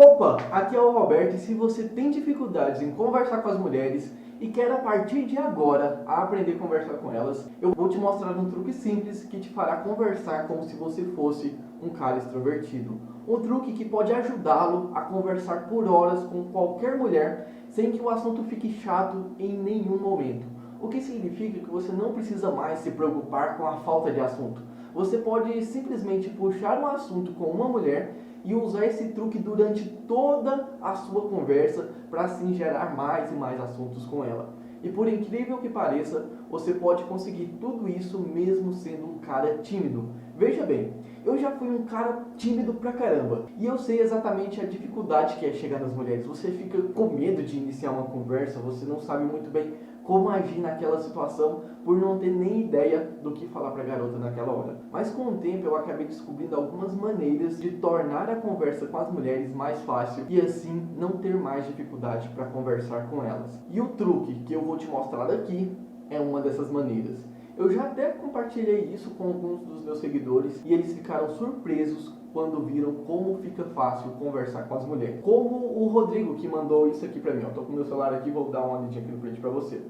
Opa, aqui é o Roberto e se você tem dificuldades em conversar com as mulheres e quer a partir de agora aprender a conversar com elas, eu vou te mostrar um truque simples que te fará conversar como se você fosse um cara extrovertido. Um truque que pode ajudá-lo a conversar por horas com qualquer mulher sem que o assunto fique chato em nenhum momento. O que significa que você não precisa mais se preocupar com a falta de assunto. Você pode simplesmente puxar um assunto com uma mulher e usar esse truque durante toda a sua conversa para assim gerar mais e mais assuntos com ela. E por incrível que pareça, você pode conseguir tudo isso mesmo sendo um cara tímido. Veja bem, eu já fui um cara tímido pra caramba e eu sei exatamente a dificuldade que é chegar nas mulheres. Você fica com medo de iniciar uma conversa, você não sabe muito bem como agir naquela situação por não ter nem ideia do que falar pra garota naquela hora. Mas com o tempo eu acabei descobrindo algumas maneiras de tornar a conversa com as mulheres mais fácil e assim não ter mais dificuldade para conversar com elas. E o truque que eu vou te mostrar aqui é uma dessas maneiras. Eu já até compartilhei isso com alguns dos meus seguidores e eles ficaram surpresos quando viram como fica fácil conversar com as mulheres. Como o Rodrigo que mandou isso aqui pra mim. Eu tô com o meu celular aqui, vou dar uma olhadinha aqui no print pra você.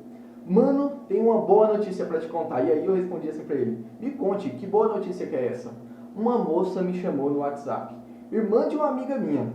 Mano, tem uma boa notícia pra te contar. E aí eu respondi assim pra ele. Me conte, que boa notícia que é essa? Uma moça me chamou no WhatsApp. Irmã de uma amiga minha.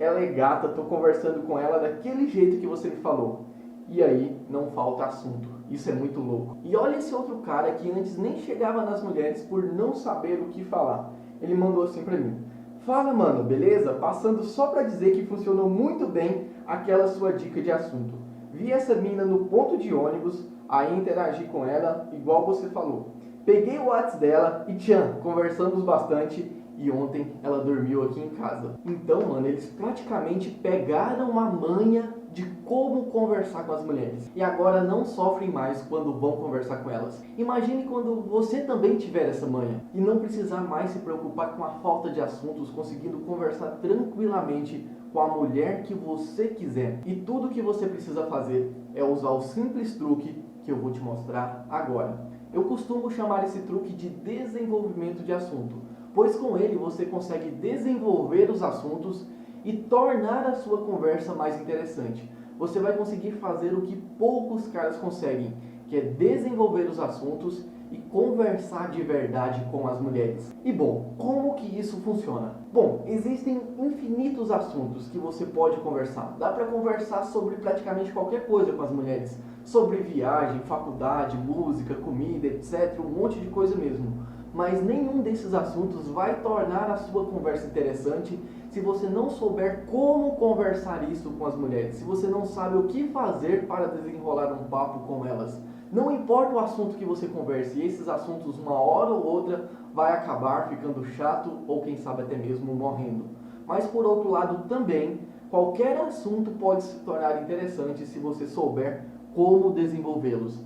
Ela é gata, tô conversando com ela daquele jeito que você me falou. E aí não falta assunto. Isso é muito louco. E olha esse outro cara que antes nem chegava nas mulheres por não saber o que falar. Ele mandou assim pra mim. Fala, mano, beleza? Passando só pra dizer que funcionou muito bem aquela sua dica de assunto. Vi essa mina no ponto de ônibus, aí interagi com ela, igual você falou. Peguei o WhatsApp dela e tchan, conversamos bastante e ontem ela dormiu aqui em casa. Então, mano, eles praticamente pegaram uma manha de como conversar com as mulheres. E agora não sofrem mais quando vão conversar com elas. Imagine quando você também tiver essa manha e não precisar mais se preocupar com a falta de assuntos, conseguindo conversar tranquilamente com a mulher que você quiser. E tudo que você precisa fazer é usar o simples truque que eu vou te mostrar agora. Eu costumo chamar esse truque de desenvolvimento de assunto, pois com ele você consegue desenvolver os assuntos e tornar a sua conversa mais interessante. Você vai conseguir fazer o que poucos caras conseguem, que é desenvolver os assuntos e conversar de verdade com as mulheres. E bom, como que isso funciona? Bom, existem infinitos assuntos que você pode conversar. Dá para conversar sobre praticamente qualquer coisa com as mulheres. Sobre viagem, faculdade, música, comida, etc. Um monte de coisa mesmo. Mas nenhum desses assuntos vai tornar a sua conversa interessante se você não souber como conversar isso com as mulheres, se você não sabe o que fazer para desenrolar um papo com elas. Não importa o assunto que você converse, esses assuntos uma hora ou outra vai acabar ficando chato ou quem sabe até mesmo morrendo. Mas por outro lado também, qualquer assunto pode se tornar interessante se você souber como desenvolvê-los.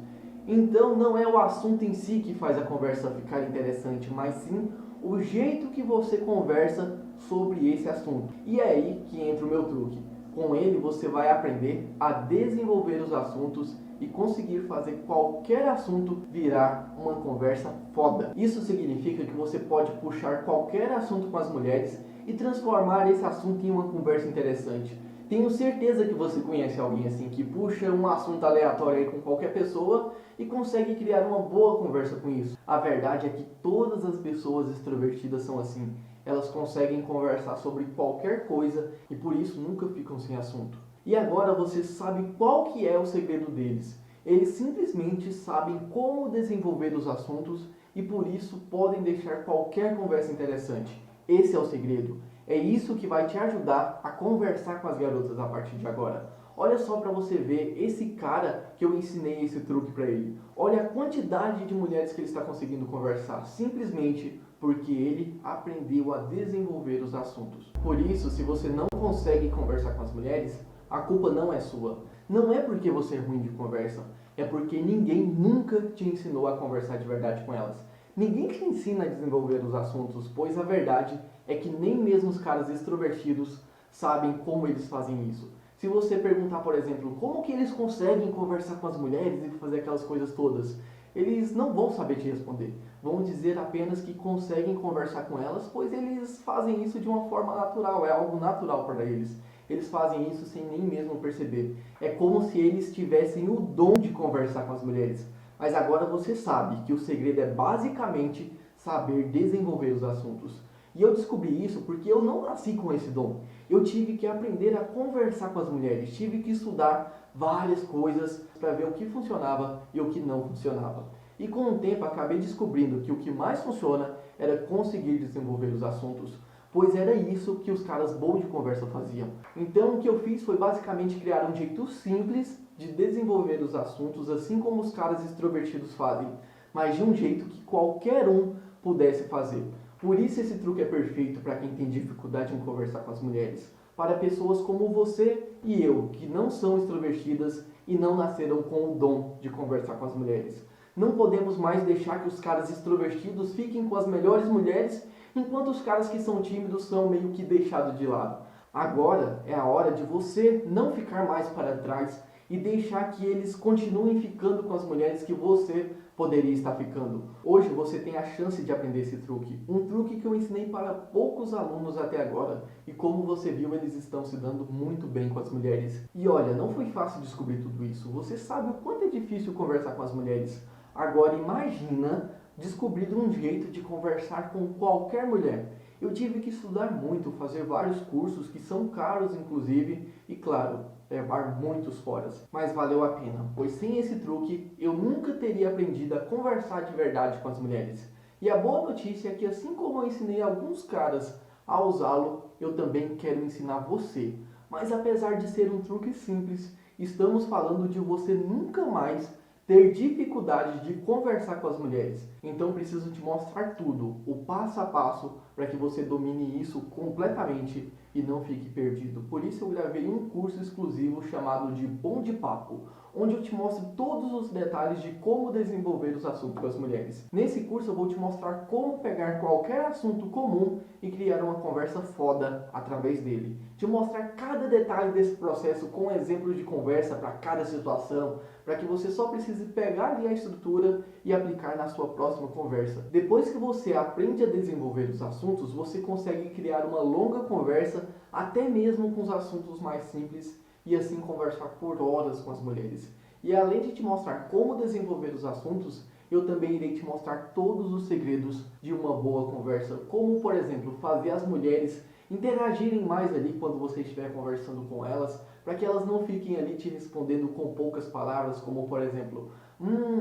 Então não é o assunto em si que faz a conversa ficar interessante, mas sim o jeito que você conversa sobre esse assunto. E é aí que entra o meu truque. Com ele você vai aprender a desenvolver os assuntos e conseguir fazer qualquer assunto virar uma conversa foda. Isso significa que você pode puxar qualquer assunto com as mulheres e transformar esse assunto em uma conversa interessante. Tenho certeza que você conhece alguém assim, que puxa um assunto aleatório aí com qualquer pessoa e consegue criar uma boa conversa com isso. A verdade é que todas as pessoas extrovertidas são assim. Elas conseguem conversar sobre qualquer coisa e por isso nunca ficam sem assunto. E agora você sabe qual que é o segredo deles. Eles simplesmente sabem como desenvolver os assuntos e por isso podem deixar qualquer conversa interessante. Esse é o segredo. É isso que vai te ajudar a conversar com as garotas a partir de agora. Olha só para você ver esse cara que eu ensinei esse truque para ele. Olha a quantidade de mulheres que ele está conseguindo conversar, simplesmente porque ele aprendeu a desenvolver os assuntos. Por isso, se você não consegue conversar com as mulheres, a culpa não é sua. Não é porque você é ruim de conversa, é porque ninguém nunca te ensinou a conversar de verdade com elas. Ninguém te ensina a desenvolver os assuntos, pois a verdade é que nem mesmo os caras extrovertidos sabem como eles fazem isso. Se você perguntar, por exemplo, como que eles conseguem conversar com as mulheres e fazer aquelas coisas todas, eles não vão saber te responder. Vão dizer apenas que conseguem conversar com elas, pois eles fazem isso de uma forma natural, é algo natural para eles. Eles fazem isso sem nem mesmo perceber. É como se eles tivessem o dom de conversar com as mulheres. Mas agora você sabe que o segredo é basicamente saber desenvolver os assuntos. E eu descobri isso porque eu não nasci com esse dom. Eu tive que aprender a conversar com as mulheres, tive que estudar várias coisas para ver o que funcionava e o que não funcionava. E com o tempo acabei descobrindo que o que mais funciona era conseguir desenvolver os assuntos, pois era isso que os caras bons de conversa faziam. Então o que eu fiz foi basicamente criar um jeito simples de desenvolver os assuntos, assim como os caras extrovertidos fazem, mas de um jeito que qualquer um pudesse fazer. Por isso esse truque é perfeito para quem tem dificuldade em conversar com as mulheres, para pessoas como você e eu, que não são extrovertidas e não nasceram com o dom de conversar com as mulheres. Não podemos mais deixar que os caras extrovertidos fiquem com as melhores mulheres, enquanto os caras que são tímidos são meio que deixados de lado. Agora é a hora de você não ficar mais para trás e deixar que eles continuem ficando com as mulheres que você poderia estar ficando. Hoje você tem a chance de aprender esse truque. Um truque que eu ensinei para poucos alunos até agora. E como você viu, eles estão se dando muito bem com as mulheres. E olha, não foi fácil descobrir tudo isso. Você sabe o quanto é difícil conversar com as mulheres. Agora imagina descobrir um jeito de conversar com qualquer mulher. Eu tive que estudar muito, fazer vários cursos que são caros inclusive, e claro, levar muitos foras. Mas valeu a pena, pois sem esse truque eu nunca teria aprendido a conversar de verdade com as mulheres. E a boa notícia é que assim como eu ensinei alguns caras a usá-lo, eu também quero ensinar você. Mas apesar de ser um truque simples, estamos falando de você nunca mais ter dificuldade de conversar com as mulheres. Então preciso te mostrar tudo, o passo a passo, para que você domine isso completamente e não fique perdido. Por isso eu gravei um curso exclusivo chamado de Bom de Papo, onde eu te mostro todos os detalhes de como desenvolver os assuntos com as mulheres. Nesse curso eu vou te mostrar como pegar qualquer assunto comum e criar uma conversa foda através dele. Te mostrar cada detalhe desse processo com exemplos de conversa para cada situação, para que você só precise pegar ali a estrutura e aplicar na sua próxima conversa. Depois que você aprende a desenvolver os assuntos, você consegue criar uma longa conversa, até mesmo com os assuntos mais simples, e assim conversar por horas com as mulheres. E além de te mostrar como desenvolver os assuntos, eu também irei te mostrar todos os segredos de uma boa conversa, como por exemplo, fazer as mulheres interagirem mais ali quando você estiver conversando com elas, para que elas não fiquem ali te respondendo com poucas palavras, como por exemplo,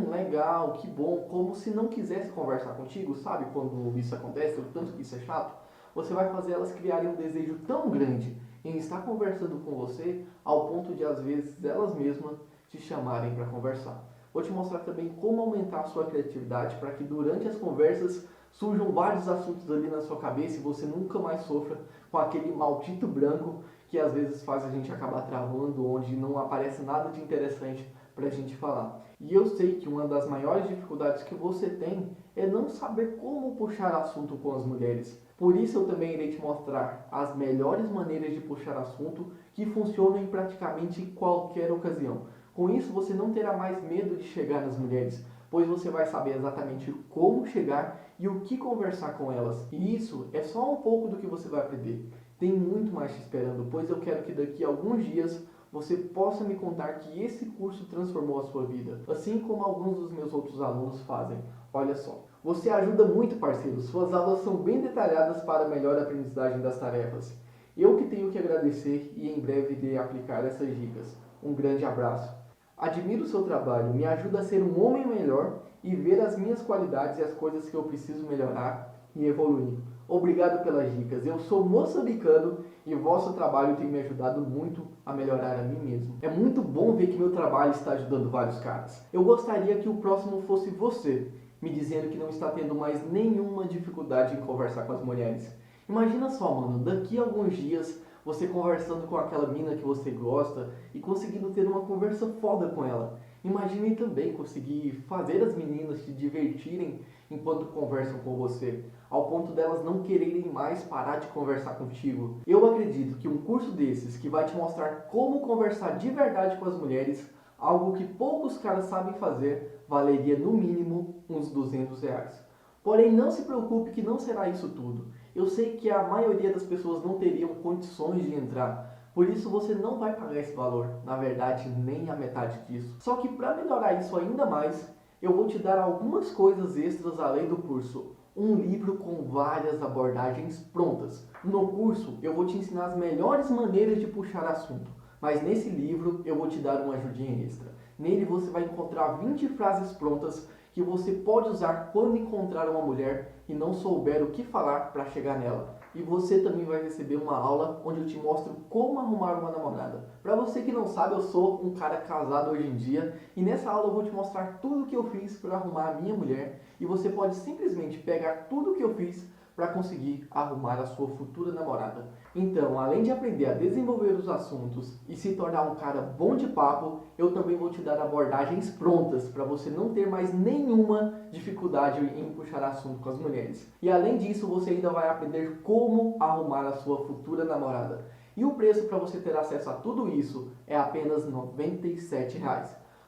legal, que bom, como se não quisesse conversar contigo, sabe quando isso acontece, o tanto que isso é chato? Você vai fazer elas criarem um desejo tão grande em estar conversando com você, ao ponto de às vezes elas mesmas te chamarem para conversar. Vou te mostrar também como aumentar a sua criatividade para que durante as conversas surjam vários assuntos ali na sua cabeça e você nunca mais sofra com aquele maldito branco que às vezes faz a gente acabar travando, onde não aparece nada de interessante para a gente falar. E eu sei que uma das maiores dificuldades que você tem é não saber como puxar assunto com as mulheres. Por isso eu também irei te mostrar as melhores maneiras de puxar assunto que funcionam em praticamente qualquer ocasião. Com isso você não terá mais medo de chegar nas mulheres, pois você vai saber exatamente como chegar e o que conversar com elas. E isso é só um pouco do que você vai aprender. Tem muito mais te esperando, pois eu quero que daqui a alguns dias você possa me contar que esse curso transformou a sua vida, assim como alguns dos meus outros alunos fazem. Olha só, você ajuda muito, parceiro. Suas aulas são bem detalhadas para a melhor aprendizagem das tarefas. Eu que tenho que agradecer e em breve irei aplicar essas dicas. Um grande abraço. Admiro o seu trabalho, me ajuda a ser um homem melhor e ver as minhas qualidades e as coisas que eu preciso melhorar e evoluir. Obrigado pelas dicas. Eu sou moçambicano e vosso trabalho tem me ajudado muito a melhorar a mim mesmo. É muito bom ver que meu trabalho está ajudando vários caras. Eu gostaria que o próximo fosse você, me dizendo que não está tendo mais nenhuma dificuldade em conversar com as mulheres. Imagina só, mano, daqui a alguns dias você conversando com aquela mina que você gosta e conseguindo ter uma conversa foda com ela. Imagine também conseguir fazer as meninas se divertirem enquanto conversam com você, ao ponto delas não quererem mais parar de conversar contigo. Eu acredito que um curso desses, que vai te mostrar como conversar de verdade com as mulheres, Algo que poucos caras sabem fazer valeria no mínimo uns R$ 200. Porém, não se preocupe que não será isso tudo. Eu sei que a maioria das pessoas não teriam condições de entrar, por isso você não vai pagar esse valor, na verdade nem a metade disso. Só que para melhorar isso ainda mais, eu vou te dar algumas coisas extras além do curso. Um livro com várias abordagens prontas. No curso eu vou te ensinar as melhores maneiras de puxar assunto, mas nesse livro eu vou te dar uma ajudinha extra. Nele você vai encontrar 20 frases prontas que você pode usar quando encontrar uma mulher e não souber o que falar para chegar nela. E você também vai receber uma aula onde eu te mostro como arrumar uma namorada. Para você que não sabe, eu sou um cara casado hoje em dia e nessa aula eu vou te mostrar tudo o que eu fiz para arrumar a minha mulher e você pode simplesmente pegar tudo o que eu fiz para conseguir arrumar a sua futura namorada. Então, além de aprender a desenvolver os assuntos e se tornar um cara bom de papo, eu também vou te dar abordagens prontas para você não ter mais nenhuma dificuldade em puxar assunto com as mulheres. E além disso, você ainda vai aprender como arrumar a sua futura namorada. E o preço para você ter acesso a tudo isso é apenas R$ 97.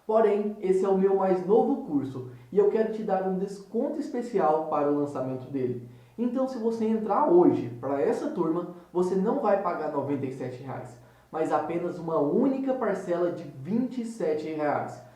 Porém, esse é o meu mais novo curso e eu quero te dar um desconto especial para o lançamento dele. Então, se você entrar hoje para essa turma, você não vai pagar R$ 97, mas apenas uma única parcela de R$ 27.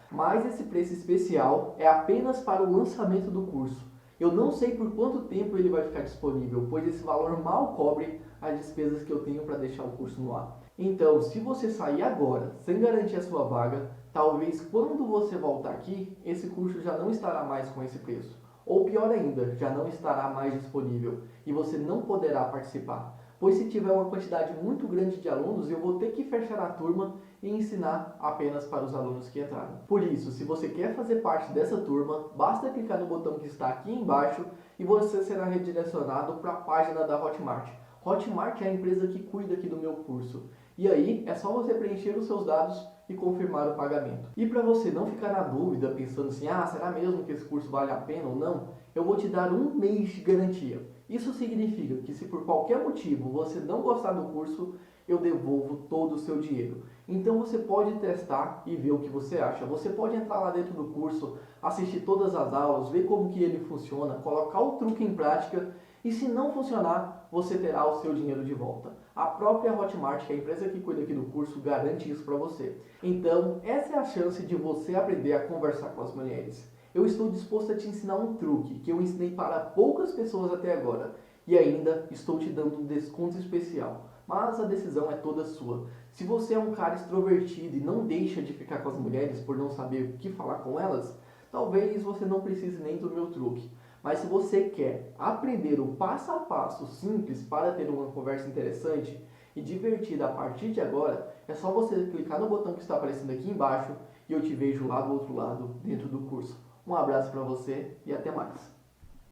Mas esse preço especial é apenas para o lançamento do curso. Eu não sei por quanto tempo ele vai ficar disponível, pois esse valor mal cobre as despesas que eu tenho para deixar o curso no ar. Então, se você sair agora sem garantir a sua vaga, talvez quando você voltar aqui, esse curso já não estará mais com esse preço. Ou pior ainda, já não estará mais disponível e você não poderá participar. Pois se tiver uma quantidade muito grande de alunos, eu vou ter que fechar a turma e ensinar apenas para os alunos que entraram. Por isso, se você quer fazer parte dessa turma, basta clicar no botão que está aqui embaixo e você será redirecionado para a página da Hotmart. Hotmart é a empresa que cuida aqui do meu curso. E aí, é só você preencher os seus dados e confirmar o pagamento. E para você não ficar na dúvida, pensando assim, será mesmo que esse curso vale a pena ou não? Eu vou te dar 1 mês de garantia. Isso significa que se por qualquer motivo você não gostar do curso, eu devolvo todo o seu dinheiro. Então você pode testar e ver o que você acha. Você pode entrar lá dentro do curso, assistir todas as aulas, ver como que ele funciona, colocar o truque em prática e se não funcionar, você terá o seu dinheiro de volta. A própria Hotmart, que é a empresa que cuida aqui do curso, garante isso para você. Então, essa é a chance de você aprender a conversar com as mulheres. Eu estou disposto a te ensinar um truque que eu ensinei para poucas pessoas até agora e ainda estou te dando um desconto especial. Mas a decisão é toda sua. Se você é um cara extrovertido e não deixa de ficar com as mulheres por não saber o que falar com elas, talvez você não precise nem do meu truque. Mas se você quer aprender o passo a passo simples para ter uma conversa interessante e divertida a partir de agora, é só você clicar no botão que está aparecendo aqui embaixo e eu te vejo lá do outro lado, dentro do curso. Um abraço para você e até mais.